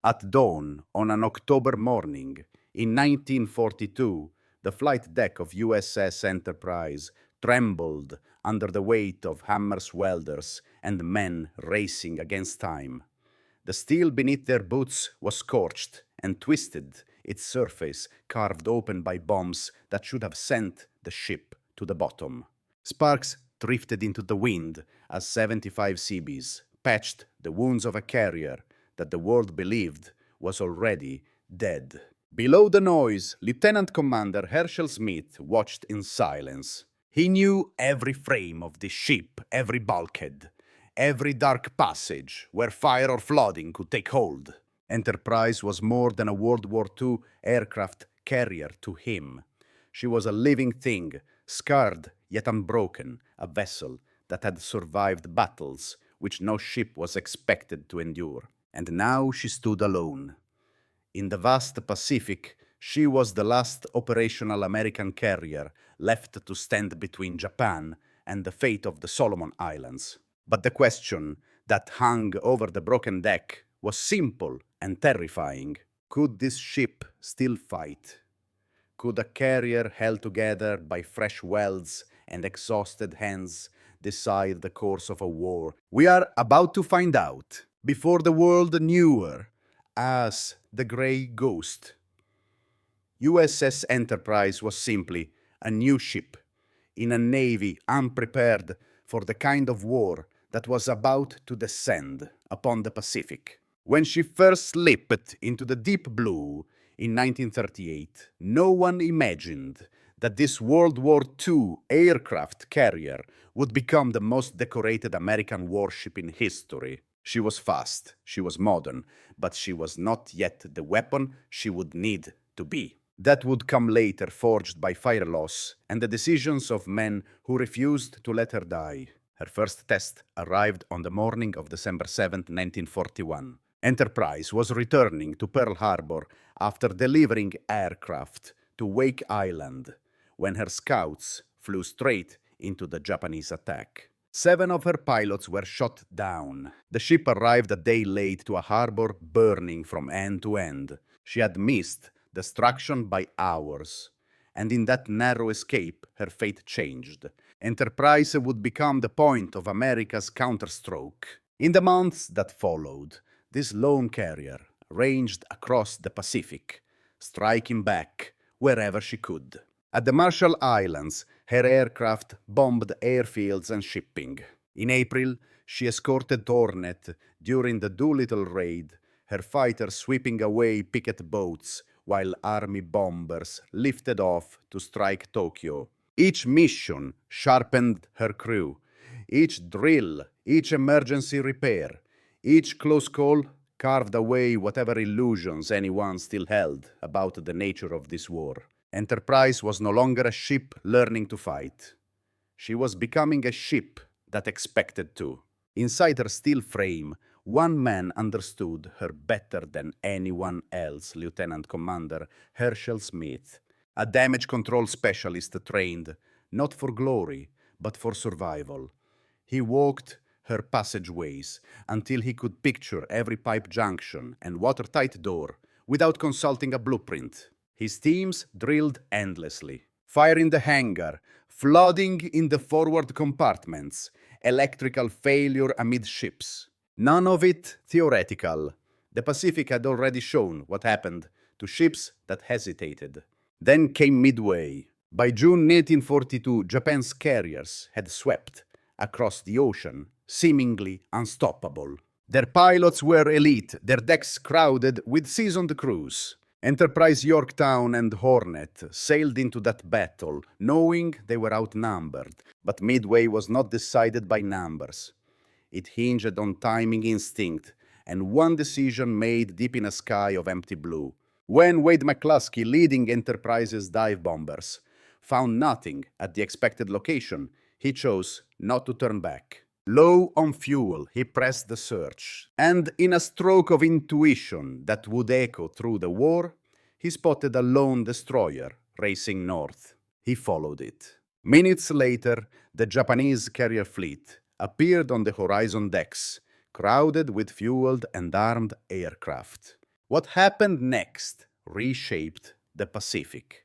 At dawn on an October morning in 1942, the flight deck of USS Enterprise trembled under the weight of hammers, welders, and men racing against time. The steel beneath their boots was scorched and twisted, its surface carved open by bombs that should have sent the ship to the bottom. Sparks drifted into the wind as 75 Seabees patched the wounds of a carrier that the world believed was already dead. Below the noise, Lieutenant Commander Herschel Smith watched in silence. He knew every frame of this ship, every bulkhead, every dark passage where fire or flooding could take hold. Enterprise was more than a World War II aircraft carrier to him. She was a living thing, scarred yet unbroken, a vessel that had survived battles which no ship was expected to endure. And now she stood alone. In the vast Pacific, she was the last operational American carrier left to stand between Japan and the fate of the Solomon Islands. But the question that hung over the broken deck was simple and terrifying. Could this ship still fight? Could a carrier held together by fresh welds and exhausted hands decide the course of a war? We are about to find out, before the world knew her as the Grey Ghost. USS Enterprise was simply a new ship in a navy unprepared for the kind of war that was about to descend upon the Pacific. When she first slipped into the deep blue in 1938, no one imagined that this World War II aircraft carrier would become the most decorated American warship in history. She was fast, she was modern, but she was not yet the weapon she would need to be. That would come later, forged by fire loss and the decisions of men who refused to let her die. Her first test arrived on the morning of December 7, 1941. Enterprise was returning to Pearl Harbor after delivering aircraft to Wake Island when her scouts flew straight into the Japanese attack. 7 of her pilots were shot down. The ship arrived a day late to a harbor burning from end to end. She had missed destruction by hours, and in that narrow escape, her fate changed. Enterprise would become the point of America's counterstroke. In the months that followed, this lone carrier ranged across the Pacific, striking back wherever she could. At the Marshall Islands, her aircraft bombed airfields and shipping. In April, she escorted Hornet during the Doolittle Raid, her fighters sweeping away picket boats while Army bombers lifted off to strike Tokyo. Each mission sharpened her crew. Each drill, each emergency repair, each close call carved away whatever illusions anyone still held about the nature of this war. Enterprise was no longer a ship learning to fight. She was becoming a ship that expected to. Inside her steel frame, one man understood her better than anyone else, Lieutenant Commander Herschel Smith, a damage control specialist trained not for glory, but for survival. He walked her passageways until he could picture every pipe junction and watertight door without consulting a blueprint. His teams drilled endlessly. Fire in the hangar, flooding in the forward compartments, electrical failure amidships. None of it theoretical. The Pacific had already shown what happened to ships that hesitated. Then came Midway. By June 1942, Japan's carriers had swept across the ocean, seemingly unstoppable. Their pilots were elite, their decks crowded with seasoned crews. Enterprise Yorktown and Hornet sailed into that battle, knowing they were outnumbered. But Midway was not decided by numbers. It hinged on timing instinct and one decision made deep in a sky of empty blue. When Wade McClusky, leading Enterprise's dive bombers, found nothing at the expected location, he chose not to turn back. Low on fuel, he pressed the search, and in a stroke of intuition that would echo through the war, he spotted a lone destroyer racing north. He followed it. Minutes later, the Japanese carrier fleet appeared on the horizon decks, crowded with fueled and armed aircraft. What happened next reshaped the Pacific.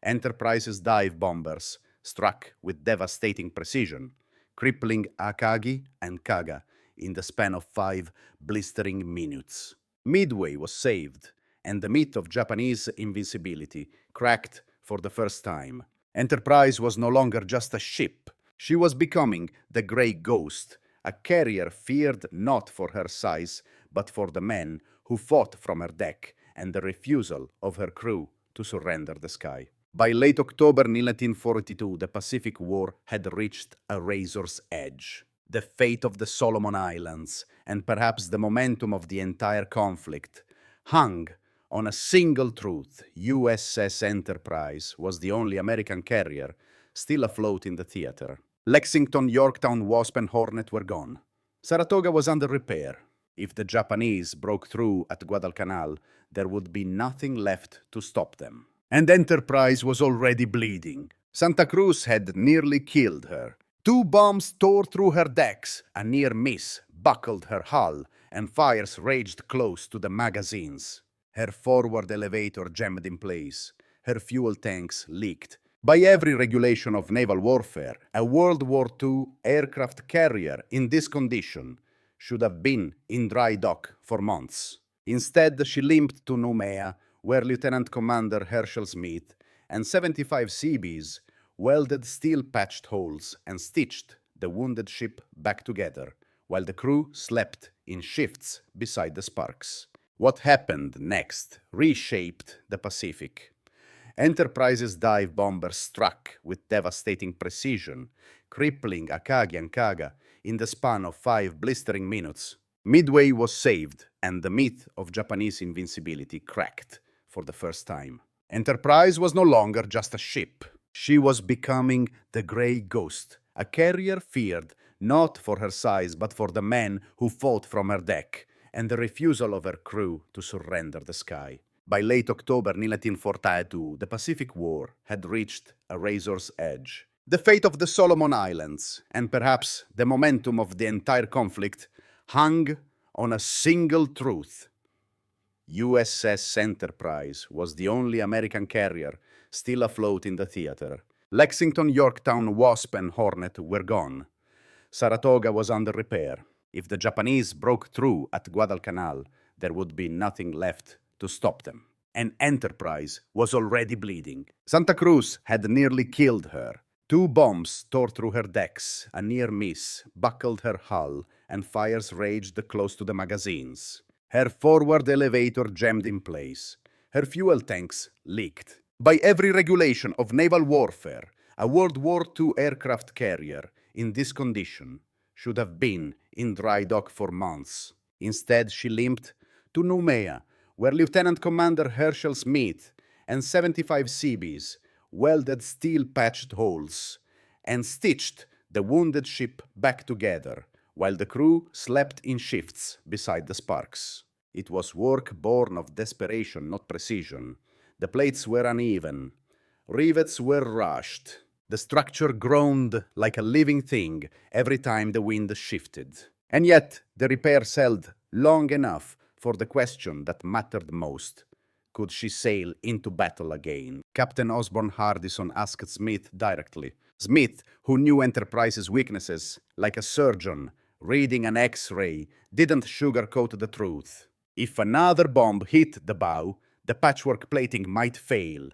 Enterprise's dive bombers struck with devastating precision, crippling Akagi and Kaga in the span of 5 blistering minutes. Midway was saved, and the myth of Japanese invincibility cracked for the first time. Enterprise was no longer just a ship. She was becoming the Grey Ghost, a carrier feared not for her size, but for the men who fought from her deck and the refusal of her crew to surrender the sky. By late October 1942, the Pacific War had reached a razor's edge. The fate of the Solomon Islands, and perhaps the momentum of the entire conflict, hung on a single truth. USS Enterprise was the only American carrier still afloat in the theater. Lexington, Yorktown, Wasp, and Hornet were gone. Saratoga was under repair. If the Japanese broke through at Guadalcanal, there would be nothing left to stop them. And Enterprise was already bleeding. Santa Cruz had nearly killed her. 2 bombs tore through her decks, a near miss buckled her hull, and fires raged close to the magazines. Her forward elevator jammed in place. Her fuel tanks leaked. By every regulation of naval warfare, a World War II aircraft carrier in this condition should have been in dry dock for months. Instead, she limped to Noumea, where Lieutenant Commander Herschel Smith and 75 Seabees welded steel-patched holes and stitched the wounded ship back together, while the crew slept in shifts beside the Sparks. What happened next reshaped the Pacific. Enterprise's dive bombers struck with devastating precision, crippling Akagi and Kaga in the span of 5 blistering minutes. Midway was saved, and the myth of Japanese invincibility cracked for the first time. Enterprise was no longer just a ship. She was becoming the Grey Ghost, a carrier feared not for her size but for the men who fought from her deck and the refusal of her crew to surrender the sky. By late October 1942, the Pacific War had reached a razor's edge. The fate of the Solomon Islands, and perhaps the momentum of the entire conflict, hung on a single truth. USS Enterprise was the only American carrier still afloat in the theater. Lexington, Yorktown, Wasp, and Hornet were gone. Saratoga was under repair. If the Japanese broke through at Guadalcanal, there would be nothing left to stop them. And Enterprise was already bleeding. Santa Cruz had nearly killed her. 2 bombs tore through her decks, a near miss buckled her hull, and fires raged close to the magazines. Her forward elevator jammed in place. Her fuel tanks leaked. By every regulation of naval warfare, a World War II aircraft carrier in this condition should have been in dry dock for months. Instead, she limped to Noumea, where Lieutenant Commander Herschel Smith and 75 Seabees welded steel-patched holes and stitched the wounded ship back together, while the crew slept in shifts beside the Sparks. It was work born of desperation, not precision. The plates were uneven. Rivets were rushed. The structure groaned like a living thing every time the wind shifted. And yet, the repairs held long enough for the question that mattered most. Could she sail into battle again? Captain Osborne Hardison asked Smith directly. Smith, who knew Enterprise's weaknesses like a surgeon reading an X-ray, didn't sugarcoat the truth. If another bomb hit the bow, the patchwork plating might fail.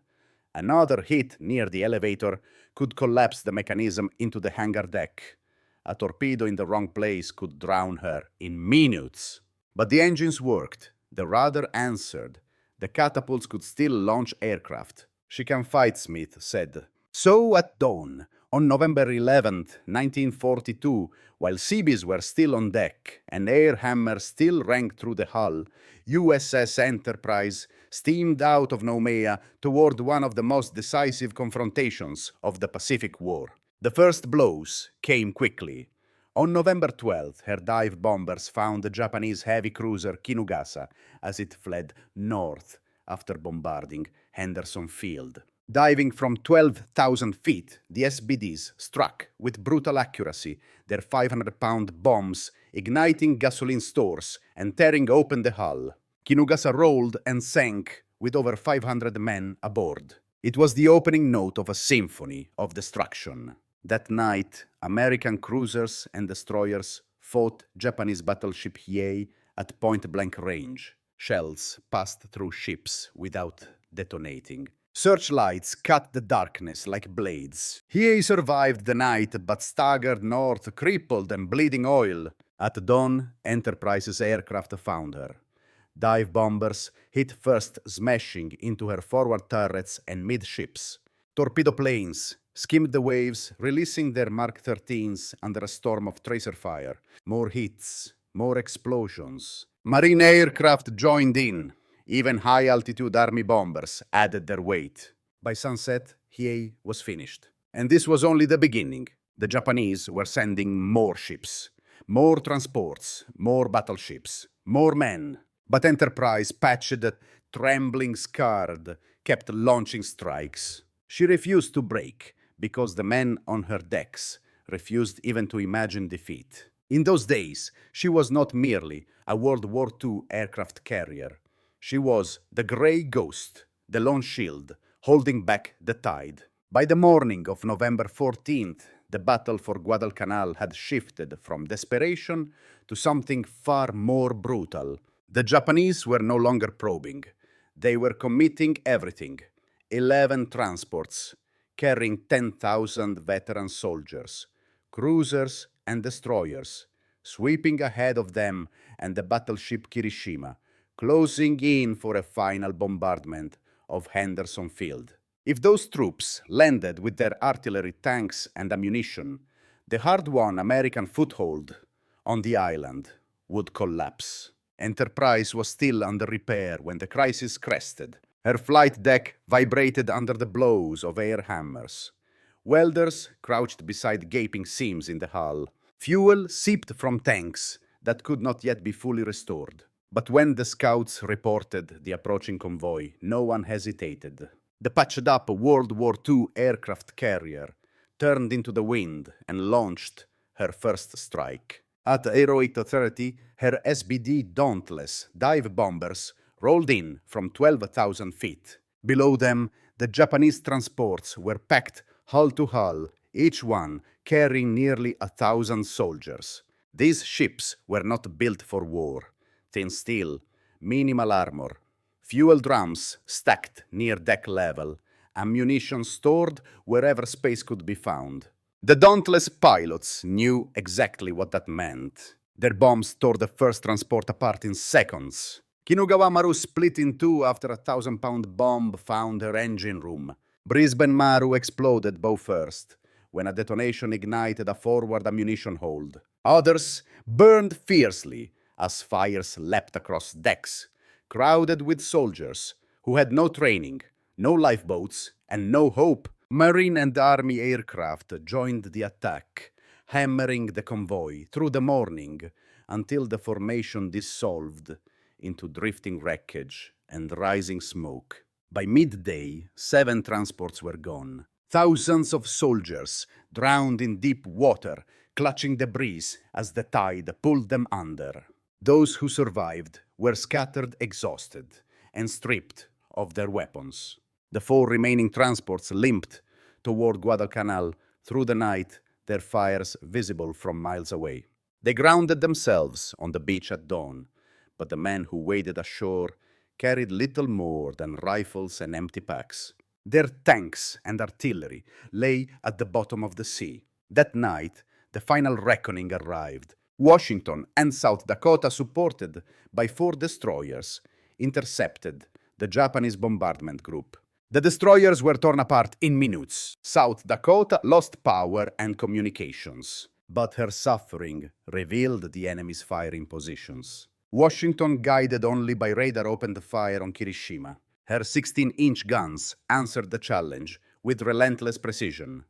Another hit near the elevator could collapse the mechanism into the hangar deck. A torpedo in the wrong place could drown her in minutes. But the engines worked. The rudder answered. The catapults could still launch aircraft. She can fight, Smith said. So at dawn, on November 11th, 1942, while Seabees were still on deck and air hammers still rang through the hull, USS Enterprise steamed out of Noumea toward one of the most decisive confrontations of the Pacific War. The first blows came quickly. On November 12th, her dive bombers found the Japanese heavy cruiser Kinugasa as it fled north after bombarding Henderson Field. Diving from 12,000 feet, the SBDs struck with brutal accuracy their 500-pound bombs, igniting gasoline stores and tearing open the hull. Kinugasa rolled and sank with over 500 men aboard. It was the opening note of a symphony of destruction. That night, American cruisers and destroyers fought Japanese battleship Hiei at point-blank range. Shells passed through ships without detonating. Searchlights cut the darkness like blades. Hiei survived the night but staggered north, crippled and bleeding oil. At dawn, Enterprise's aircraft found her. Dive bombers hit first, smashing into her forward turrets and midships. Torpedo planes skimmed the waves, releasing their Mark 13s under a storm of tracer fire. More hits, more explosions. Marine aircraft joined in. Even high-altitude Army bombers added their weight. By sunset, Hiei was finished. And this was only the beginning. The Japanese were sending more ships, more transports, more battleships, more men. But Enterprise, patched, trembling, scarred, kept launching strikes. She refused to break because the men on her decks refused even to imagine defeat. In those days, she was not merely a World War II aircraft carrier. She was the Grey Ghost, the lone shield, holding back the tide. By the morning of November 14th, the battle for Guadalcanal had shifted from desperation to something far more brutal. The Japanese were no longer probing. They were committing everything. 11 transports, carrying 10,000 veteran soldiers, cruisers and destroyers, sweeping ahead of them and the battleship Kirishima, closing in for a final bombardment of Henderson Field. If those troops landed with their artillery, tanks, and ammunition, the hard-won American foothold on the island would collapse. Enterprise was still under repair when the crisis crested. Her flight deck vibrated under the blows of air hammers. Welders crouched beside gaping seams in the hull. Fuel seeped from tanks that could not yet be fully restored. But when the scouts reported the approaching convoy, no one hesitated. The patched-up World War II aircraft carrier turned into the wind and launched her first strike. At 08:30, her SBD Dauntless dive bombers rolled in from 12,000 feet. Below them, the Japanese transports were packed hull to hull, each one carrying nearly 1,000 soldiers. These ships were not built for war. Thin steel, minimal armor, fuel drums stacked near deck level, ammunition stored wherever space could be found. The dauntless pilots knew exactly what that meant. Their bombs tore the first transport apart in seconds. Kinugawa Maru split in two after a 1,000-pound bomb found her engine room. Brisbane Maru exploded bow first, when a detonation ignited a forward ammunition hold. Others burned fiercely as fires leapt across decks, crowded with soldiers who had no training, no lifeboats, and no hope. Marine and Army aircraft joined the attack, hammering the convoy through the morning until the formation dissolved into drifting wreckage and rising smoke. By midday, 7 transports were gone. Thousands of soldiers drowned in deep water, clutching debris as the tide pulled them under. Those who survived were scattered, exhausted, and stripped of their weapons. The 4 remaining transports limped toward Guadalcanal through the night, their fires visible from miles away. They grounded themselves on the beach at dawn, but the men who waded ashore carried little more than rifles and empty packs. Their tanks and artillery lay at the bottom of the sea. That night, the final reckoning arrived. Washington and South Dakota, supported by 4 destroyers, intercepted the Japanese bombardment group. The destroyers were torn apart in minutes. South Dakota lost power and communications, but her suffering revealed the enemy's firing positions. Washington, guided only by radar, opened fire on Kirishima. Her 16-inch guns answered the challenge with relentless precision.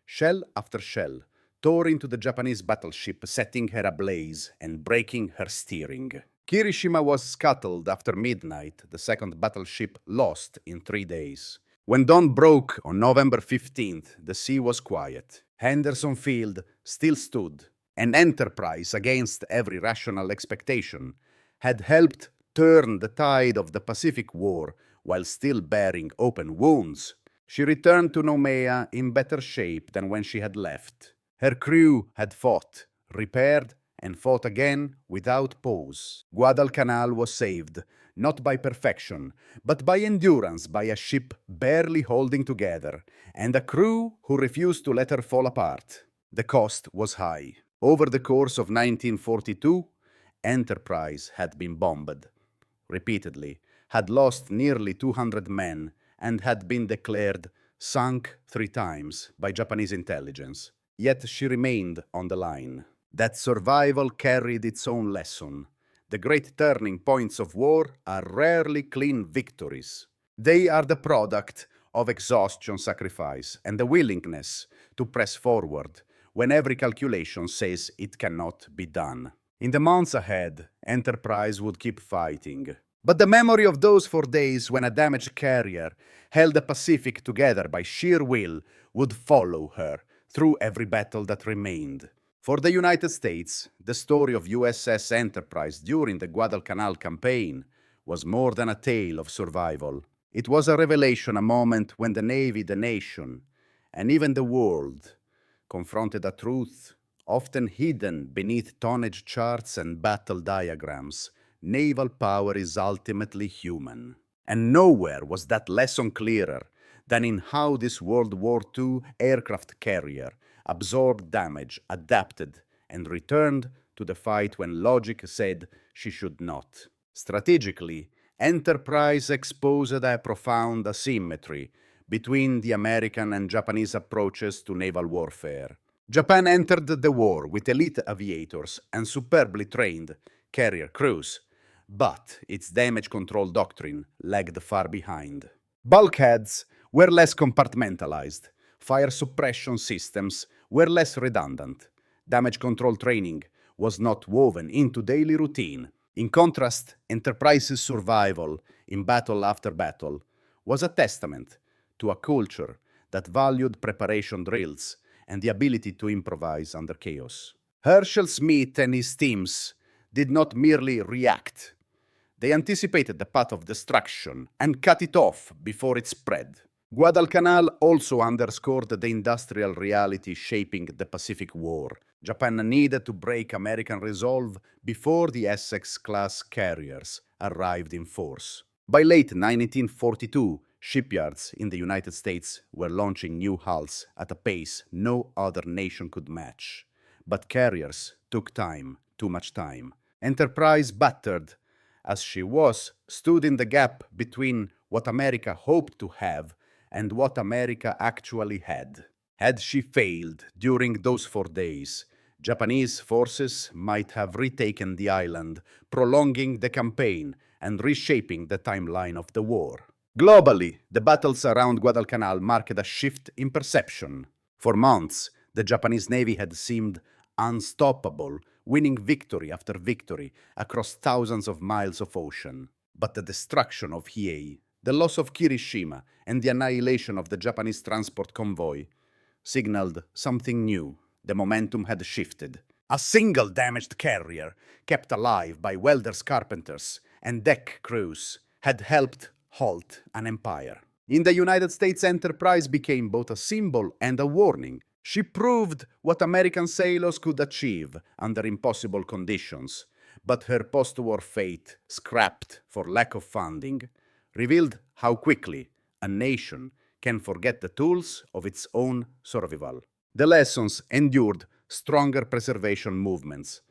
Shell after shell tore into the Japanese battleship, setting her ablaze and breaking her steering. Kirishima was scuttled after midnight, the second battleship lost in 3 days. When dawn broke on November 15th, the sea was quiet. Henderson Field still stood, and Enterprise, against every rational expectation, had helped turn the tide of the Pacific War while still bearing open wounds. She returned to Noumea in better shape than when she had left. Her crew had fought, repaired, and fought again without pause. Guadalcanal was saved, not by perfection, but by endurance, by a ship barely holding together, and a crew who refused to let her fall apart. The cost was high. Over the course of 1942, Enterprise had been bombed repeatedly, had lost nearly 200 men, and had been declared sunk 3 times by Japanese intelligence. Yet she remained on the line. That survival carried its own lesson. The great turning points of war are rarely clean victories. They are the product of exhaustion, sacrifice, and the willingness to press forward when every calculation says it cannot be done. In the months ahead, Enterprise would keep fighting. But the memory of those 4 days when a damaged carrier held the Pacific together by sheer will would follow her through every battle that remained. For the United States, the story of USS Enterprise during the Guadalcanal campaign was more than a tale of survival. It was a revelation, a moment when the Navy, the nation, and even the world confronted a truth often hidden beneath tonnage charts and battle diagrams. Naval power is ultimately human. And nowhere was that lesson clearer than in how this World War II aircraft carrier absorbed damage, adapted, and returned to the fight when logic said she should not. Strategically, Enterprise exposed a profound asymmetry between the American and Japanese approaches to naval warfare. Japan entered the war with elite aviators and superbly trained carrier crews, but its damage control doctrine lagged far behind. Bulkheads were less compartmentalized, fire suppression systems were less redundant, damage control training was not woven into daily routine. In contrast, Enterprise's survival in battle after battle was a testament to a culture that valued preparation drills and the ability to improvise under chaos. Herschel Smith and his teams did not merely react. They anticipated the path of destruction and cut it off before it spread. Guadalcanal also underscored the industrial reality shaping the Pacific War. Japan needed to break American resolve before the Essex-class carriers arrived in force. By late 1942, shipyards in the United States were launching new hulls at a pace no other nation could match. But carriers took time, too much time. Enterprise, battered as she was, stood in the gap between what America hoped to have and what America actually had. Had she failed during those 4 days, Japanese forces might have retaken the island, prolonging the campaign and reshaping the timeline of the war. Globally, the battles around Guadalcanal marked a shift in perception. For months, the Japanese Navy had seemed unstoppable, winning victory after victory across thousands of miles of ocean. But the destruction of Hiei, the loss of Kirishima, and the annihilation of the Japanese transport convoy signaled something new. The momentum had shifted. A single damaged carrier, kept alive by welders, carpenters, and deck crews, had helped halt an empire. In the United States, Enterprise became both a symbol and a warning. She proved what American sailors could achieve under impossible conditions, but her post-war fate, scrapped for lack of funding, revealed how quickly a nation can forget the tools of its own survival. The lessons endured stronger preservation movements,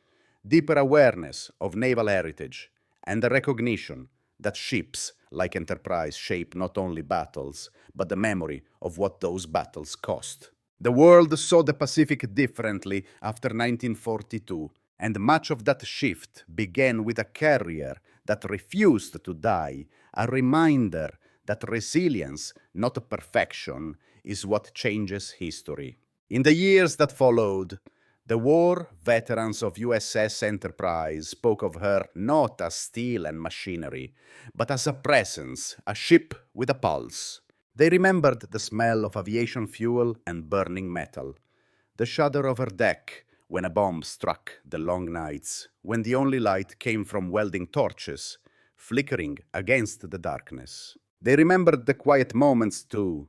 deeper awareness of naval heritage, and the recognition that ships like Enterprise shape not only battles, but the memory of what those battles cost. The world saw the Pacific differently after 1942, and much of that shift began with a carrier that refused to die, a reminder that resilience, not perfection, is what changes history. In the years that followed, the war veterans of USS Enterprise spoke of her not as steel and machinery, but as a presence, a ship with a pulse. They remembered the smell of aviation fuel and burning metal, the shudder of her deck when a bomb struck, the long nights, when the only light came from welding torches, flickering against the darkness. They remembered the quiet moments too.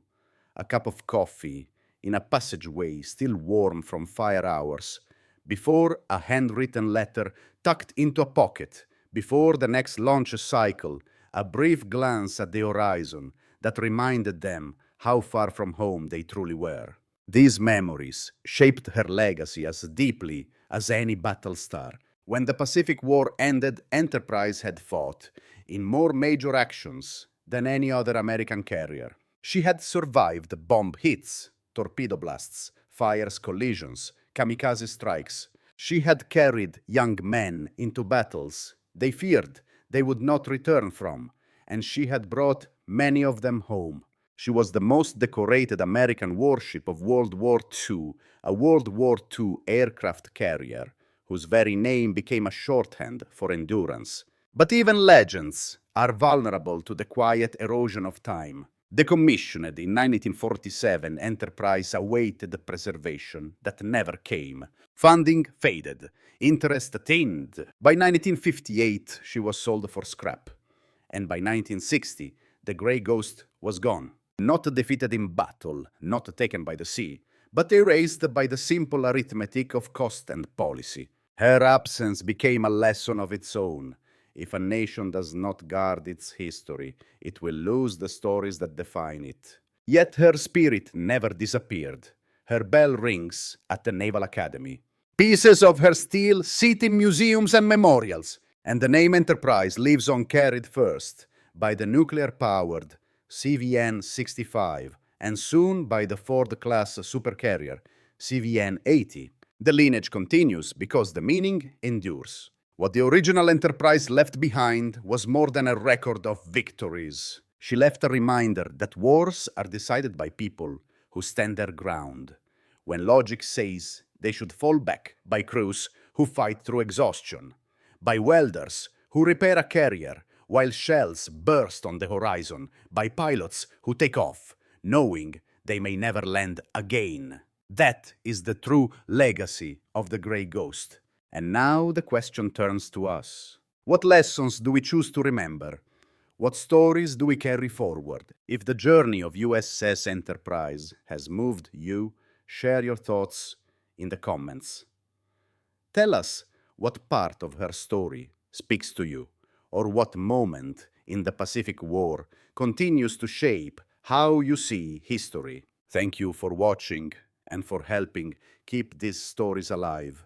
A cup of coffee in a passageway still warm from fire hours, before a handwritten letter tucked into a pocket, before the next launch cycle, a brief glance at the horizon that reminded them how far from home they truly were. These memories shaped her legacy as deeply as any battle star. When the Pacific War ended, Enterprise had fought in more major actions than any other American carrier. She had survived bomb hits, torpedo blasts, fires, collisions, kamikaze strikes. She had carried young men into battles they feared they would not return from, and she had brought many of them home. She was the most decorated American warship of World War II, a World War II aircraft carrier, whose very name became a shorthand for endurance. But even legends are vulnerable to the quiet erosion of time. Decommissioned in 1947, Enterprise awaited preservation that never came. Funding faded. Interest thinned. By 1958, she was sold for scrap. And by 1960, the Grey Ghost was gone. Not defeated in battle, not taken by the sea, but erased by the simple arithmetic of cost and policy. Her absence became a lesson of its own. If a nation does not guard its history, it will lose the stories that define it. Yet her spirit never disappeared. Her bell rings at the Naval Academy. Pieces of her steel sit in museums and memorials, and the name Enterprise lives on, carried first by the nuclear-powered CVN-65 and soon by the Ford-class supercarrier CVN-80. The lineage continues because the meaning endures. What the original Enterprise left behind was more than a record of victories. She left a reminder that wars are decided by people who stand their ground. When logic says they should fall back, by crews who fight through exhaustion, by welders who repair a carrier while shells burst on the horizon, by pilots who take off, knowing they may never land again. That is the true legacy of the Grey Ghost. And now the question turns to us. What lessons do we choose to remember? What stories do we carry forward? If the journey of USS Enterprise has moved you, share your thoughts in the comments. Tell us what part of her story speaks to you, or what moment in the Pacific War continues to shape how you see history. Thank you for watching and for helping keep these stories alive.